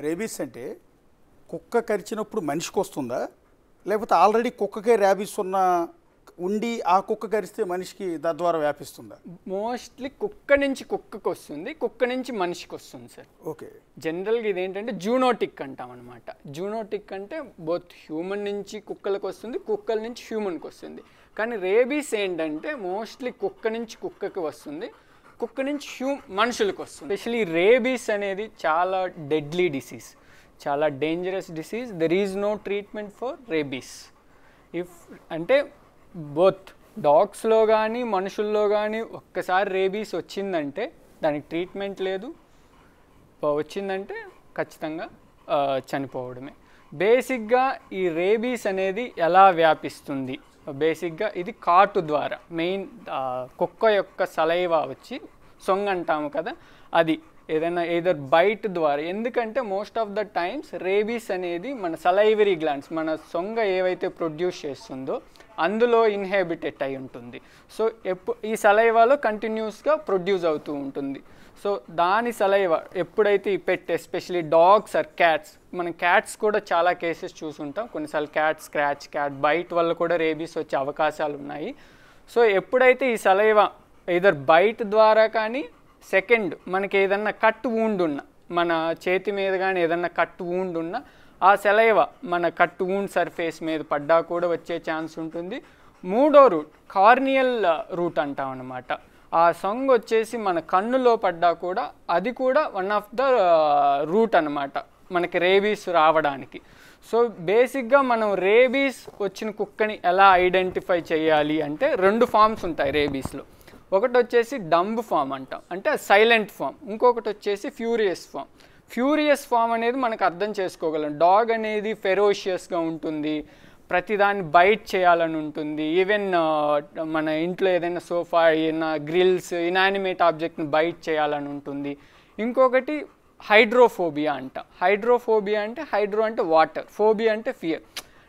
Rabies అంటే కుక్క కరిచినప్పుడు మనిషికి వస్తుందా, లేకపోతే ఆల్రెడీ కుక్కకే ర్యాబీస్ ఉండి ఆ కుక్క కరిస్తే మనిషికి తద్వారా వ్యాపిస్తుందా? మోస్ట్లీ కుక్క నుంచి కుక్కకు వస్తుంది, కుక్క నుంచి మనిషికి వస్తుంది సార్. ఓకే. జనరల్గా ఇదేంటంటే జూనోటిక్ అంటాం అనమాట. జూనోటిక్ అంటే బోత్ హ్యూమన్ నుంచి కుక్కలకు వస్తుంది, కుక్కల నుంచి హ్యూమన్కి వస్తుంది. కానీ రేబీస్ ఏంటంటే మోస్ట్లీ కుక్క నుంచి కుక్కకి వస్తుంది, కుక్క నుంచి మనుషులకు వస్తుంది. ఎస్పెషలీ రేబీస్ అనేది చాలా డెడ్లీ డిసీజ్, చాలా dangerous disease. There is no treatment for rabies. అంటే బోత్ డాగ్స్లో కానీ మనుషుల్లో కానీ ఒక్కసారి రేబీస్ వచ్చిందంటే దానికి ట్రీట్మెంట్ లేదు, వచ్చిందంటే ఖచ్చితంగా చనిపోవడమే. బేసిక్గా ఈ రేబీస్ అనేది ఎలా వ్యాపిస్తుంది? బేసిక్గా ఇది కాటు ద్వారా, మెయిన్ కుక్క యొక్క సలైవా వచ్చి సొంగ అంటాము కదా, అది ఏదైనా ఏదర్ బైట్ ద్వారా. ఎందుకంటే most of the times rabies అనేది మన సలైవరీ గ్లాండ్స్, మన సొంగ ఏవైతే ప్రొడ్యూస్ చేస్తుందో అందులో ఇన్హెబిటెడ్ అయి ఉంటుంది. సో ఈ సలైవాలో కంటిన్యూస్గా ప్రొడ్యూస్ అవుతూ ఉంటుంది. సో దాని సలైవా ఎప్పుడైతే ఈ పెట్, ఎస్పెషలీ డాగ్స్ ఆర్ క్యాట్స్, మనం క్యాట్స్ కూడా చాలా కేసెస్ చూసుంటాం, కొన్నిసార్లు క్యాట్ స్క్రాచ్, క్యాట్ బైట్ వల్ల కూడా రేబీస్ వచ్చే అవకాశాలు ఉన్నాయి. సో ఎప్పుడైతే ఈ సలైవా ఎయిదర్ బైట్ ద్వారా కానీ, సెకండ్ మనకి ఏదన్నా కట్ వూండ్ ఉన్న, మన చేతి మీద కానీ ఏదన్నా కట్ వూండ్ ఉన్న ఆ సలైవా మన కట్ వూండ్ సర్ఫేస్ మీద పడ్డా కూడా వచ్చే ఛాన్స్ ఉంటుంది. మూడో రూట్ కార్నియల్ రూట్ అంటాం అన్నమాట. ఆ సొంగ్ వచ్చేసి మన కన్నులో పడ్డా కూడా అది కూడా వన్ ఆఫ్ ద రూట్ అన్నమాట మనకి రేబీస్ రావడానికి. సో బేసిక్గా మనం రేబీస్ వచ్చిన కుక్కని ఎలా ఐడెంటిఫై చేయాలి అంటే రెండు ఫామ్స్ ఉంటాయి రేబీస్లో. ఒకటి వచ్చేసి డంబ్ ఫామ్ అంటాం, అంటే సైలెంట్ ఫామ్. ఇంకొకటి వచ్చేసి ఫ్యూరియస్ ఫామ్. ఫ్యూరియస్ ఫామ్ అనేది మనకు అర్థం చేసుకోగలం. డాగ్ అనేది ఫెరోషియస్గా ఉంటుంది, ప్రతిదాన్ని బైట్ చేయాలని ఉంటుంది. ఈవెన్ మన ఇంట్లో ఏదైనా సోఫా, ఏదైనా గ్రిల్స్, ఇనానిమేట్ ఆబ్జెక్ట్ని బైట్ చేయాలని ఉంటుంది. ఇంకొకటి హైడ్రోఫోబియా అంట. హైడ్రోఫోబియా అంటే హైడ్రో అంటే వాటర్, ఫోబియా అంటే ఫియర్,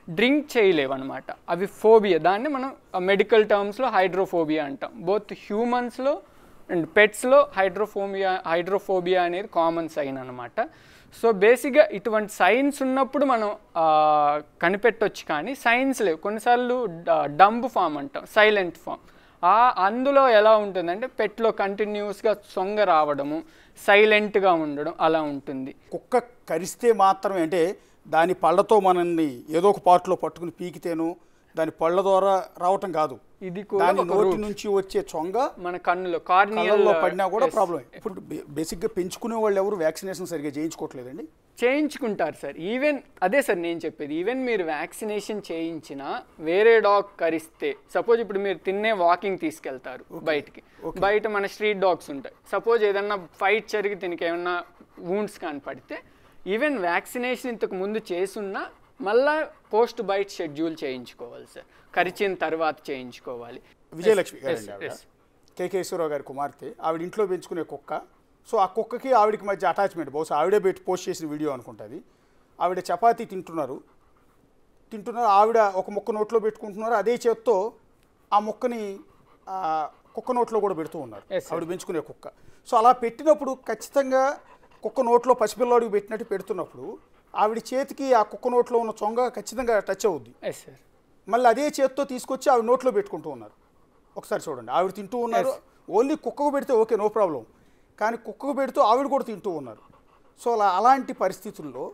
డ్రింక్ చేయలేవు అనమాట. అవి ఫోబియా, దాన్ని మనం మెడికల్ టర్మ్స్లో హైడ్రోఫోబియా అంటాం. బోత్ హ్యూమన్స్లో అండ్ పెట్స్లో హైడ్రోఫోబియా అనేది కామన్ సైన్ అనమాట. సో బేసిక్గా ఇటువంటి సైన్స్ ఉన్నప్పుడు మనం కనిపెట్టవచ్చు, కానీ సైన్స్ లేవు. కొన్నిసార్లు డంబ్ ఫామ్ అంటాం, సైలెంట్ ఫామ్. అందులో ఎలా ఉంటుందంటే పెట్లో కంటిన్యూస్గా సొంగ రావడము, సైలెంట్గా ఉండడం అలా ఉంటుంది. కుక్క కరిస్తే మాత్రమే, అంటే దాని పళ్ళతో మనల్ని ఏదో ఒక పార్ట్లో పట్టుకుని పీకితేను దాని పళ్ళ ద్వారా రావటం కాదు, ఇది దాని నోటి నుంచి వచ్చే చొంగ మన కన్నులో కార్నియల్ పడినా కూడా ప్రాబ్లం. ఇప్పుడు బేసిక్గా పెంచుకునే వాళ్ళు ఎవరు వ్యాక్సినేషన్ సరిగ్గా చేయించుకోవట్లేదండి? చేయించుకుంటారు సార్. ఈవెన్ అదే సార్ నేను చెప్పేది, ఈవెన్ మీరు వ్యాక్సినేషన్ చేయించినా వేరే డాగ్ కరిస్తే, సపోజ్ ఇప్పుడు మీరు తిన్నే వాకింగ్ తీసుకెళ్తారు బయటికి, బయట మన స్ట్రీట్ డాగ్స్ ఉంటాయి, సపోజ్ ఏదన్నా ఫైట్ జరిగి దీనికి ఏమన్నా వూండ్స్ కానీ పడితే, ఈవెన్ వ్యాక్సినేషన్ ఇంతకు ముందు చేసున్నా మళ్ళా పోస్ట్ బైట్ షెడ్యూల్ చేయించుకోవాలి సార్, కరిచిన తర్వాత చేయించుకోవాలి. విజయలక్ష్మి గారు కేకేశ్వరరావు గారి కుమార్తె, ఆవిడ ఇంట్లో పెంచుకునే కుక్క. సో ఆ కుక్కకి ఆవిడకి మధ్య అటాచ్మెంట్, బహుశా ఆవిడే పోస్ట్ చేసిన వీడియో అనుకుంటుంది. ఆవిడ చపాతీ తింటున్నారు, ఆవిడ ఒక ముక్క నోట్లో పెట్టుకుంటున్నారు, అదే చేత్తో ఆ ముక్కని కుక్క నోట్లో కూడా పెడుతూ ఉన్నారు, ఆవిడ పెంచుకునే కుక్క. సో అలా పెట్టినప్పుడు ఖచ్చితంగా కుక్క నోట్లో పసిపిల్లాడికి పెట్టినట్టు పెడుతున్నప్పుడు ఆవిడ చేతికి ఆ కుక్క నోట్లో ఉన్న చొంగ ఖచ్చితంగా టచ్ అవుద్ది. మళ్ళీ అదే చేతితో తీసుకొచ్చి ఆవిడ నోట్లో పెట్టుకుంటూ ఉన్నారు. ఒకసారి చూడండి, ఆవిడ తింటూ ఉన్నారు. ఓన్లీ కుక్కకు పెడితే ఓకే, నో ప్రాబ్లం, కానీ కుక్కకు పెడుతూ ఆవిడ కూడా తింటూ ఉన్నారు. సో అలాంటి పరిస్థితుల్లో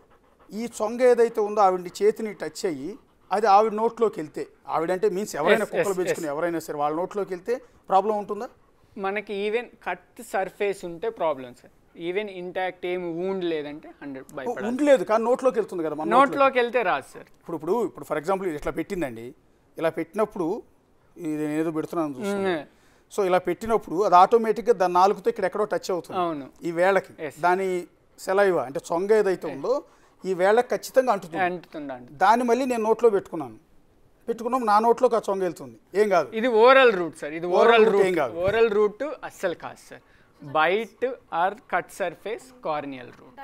ఈ చొంగ ఏదైతే ఉందో ఆవిడ చేతిని టచ్ అయ్యి అది ఆవిడ నోట్లోకి వెళ్తే, ఆవిడంటే మీన్స్ ఎవరైనా కుక్కలు పెంచుకుని ఎవరైనా సరే వాళ్ళ నోట్లోకి వెళ్తే ప్రాబ్లం ఉంటుందా? మనకి ఈవెన్ కట్ సర్ఫేస్ ఉంటే ప్రాబ్లం సార్. ఈవెన్ ఇంటాక్ట్ ఏమి వూండ్ లేదంటే 100 వూండ్ లేదు, కానీ నోట్లోకి వెళ్తుంది కదా. నోట్లోకి వెళ్తే రాదు సార్. ఇప్పుడు ఫర్ ఎగ్జాంపుల్ ఇట్లా పెట్టిందండి, ఇలా పెట్టినప్పుడు ఇది ఏదో పెడుతున్నాను చూస్తుంది. సో ఇలా పెట్టినప్పుడు అది ఆటోమేటిక్గా దాని నాలుగుతో ఇక్కడెక్కడో టచ్ అవుతుంది. అవును, ఈ వేళకి దాని సెలైవా అంటే చొంగ ఏదైతే ఉందో ఈ వేళకి ఖచ్చితంగా అంటుతుంది. దాన్ని మళ్ళీ నేను నోట్లో పెట్టుకున్నాం, నా నోట్లోకి ఆ చొంగ వెళ్తుంది, ఏం కాదు. ఇది ఓరల్ రూట్ సార్, ఇది ఓరల్ రూట్ ఏం కాదు. ఓరల్ రూట్ అస్సలు కాదు sir. Bite or cut surface corneal route.